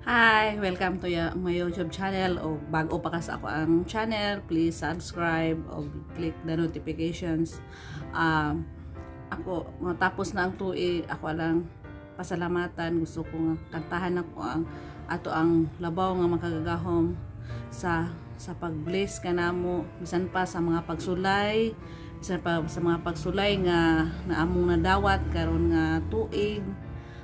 Hi! Welcome to my YouTube channel o bago pa ka sa ako ang channel, please subscribe o click the notifications. Ako, matapos na ang tuig, ako lang pasalamatan. Gusto ko nga kantahan ako ang labaw nga makagagahom sa pag-bless ka namo, bisan pa sa mga pagsulay, bisan pa sa mga pagsulay nga naamong nadawat karon nga tuig.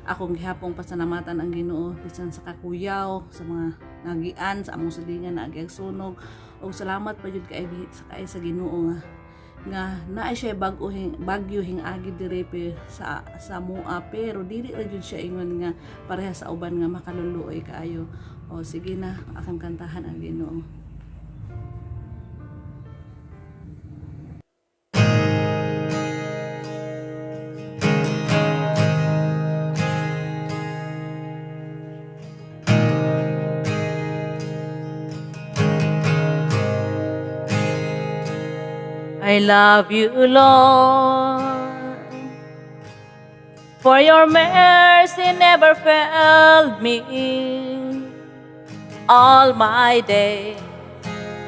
Akong gihapong pasalamatan ang Ginoo bisan sa kakuyaw, sa mga nagian sa among silingan na agyag sunog. O salamat pa jud kay sa Ginoo nga naay siya bagyo agi dire sa mua, pero dili ra jud siya ingon nga pareha sa uban nga makaluluoy kaayo. O sige na, akong kantahan ang Ginoo. I love you, Lord, for your mercy never failed me. All my day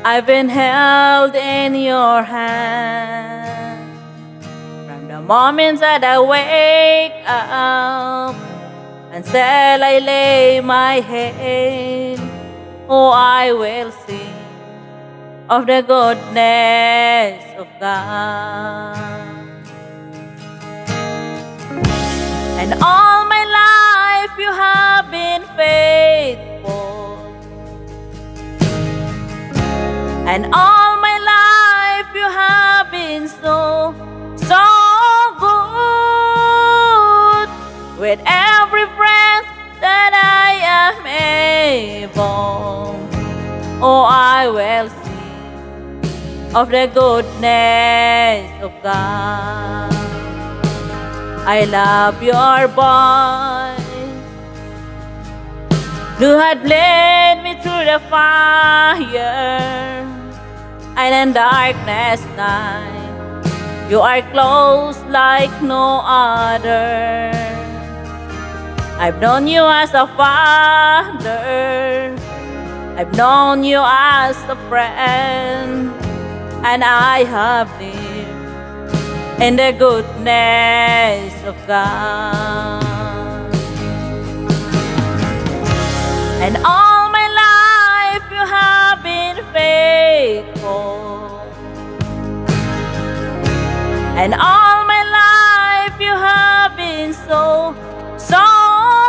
I've been held in your hand. From the moments that I wake up until I lay my head, oh, I will sing of the goodness of God. And all my life you have been faithful, and all my life you have been so good. With every breath that I am able, oh, I will sing of the goodness of God. I love your voice, who had led me through the fire and in darkness night. You are close like no other. I've known you as a father, I've known you as a friend, and I have lived in the goodness of God. And all my life you have been faithful, and all my life you have been so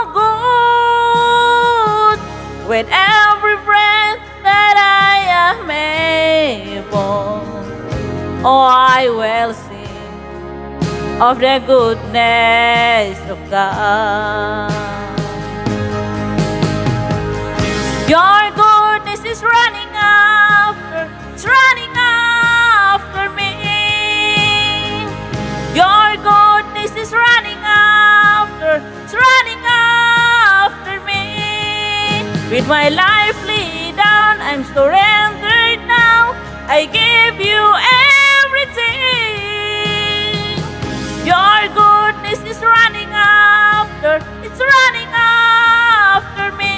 good. With every breath that I am able, oh, I will sing of the goodness of God. Your goodness is running after me. Your goodness is running after me. With my life laid down, I'm surrendered now. I give you everything. Your goodness is running after me.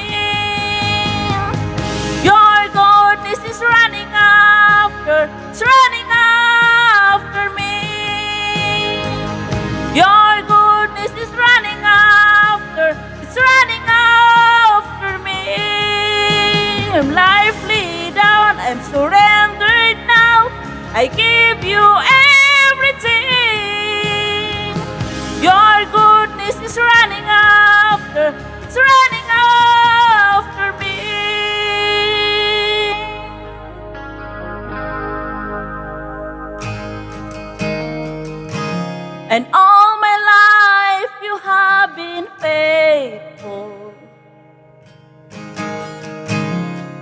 Your goodness is running after me. Your goodness is running after me. I'm life laid down, I'm surrendered now. I give you everything. Your goodness is running after me. And all my life you have been faithful,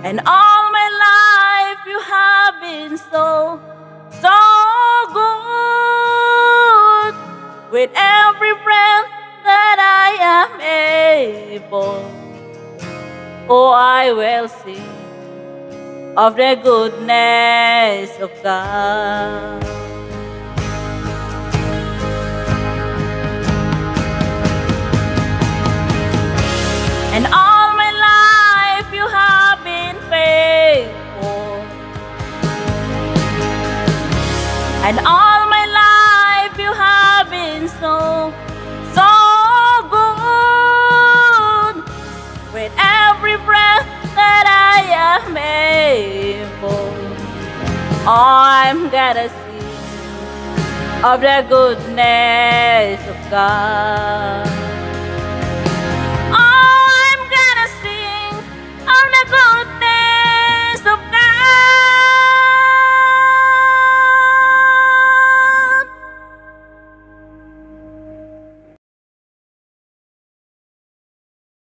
and all my life you have been so good. With every breath that I am able, oh, I will sing of the goodness of God. And all my life And all my life you have been so, so good. With every breath that I am able, I'm gonna sing of the goodness of God.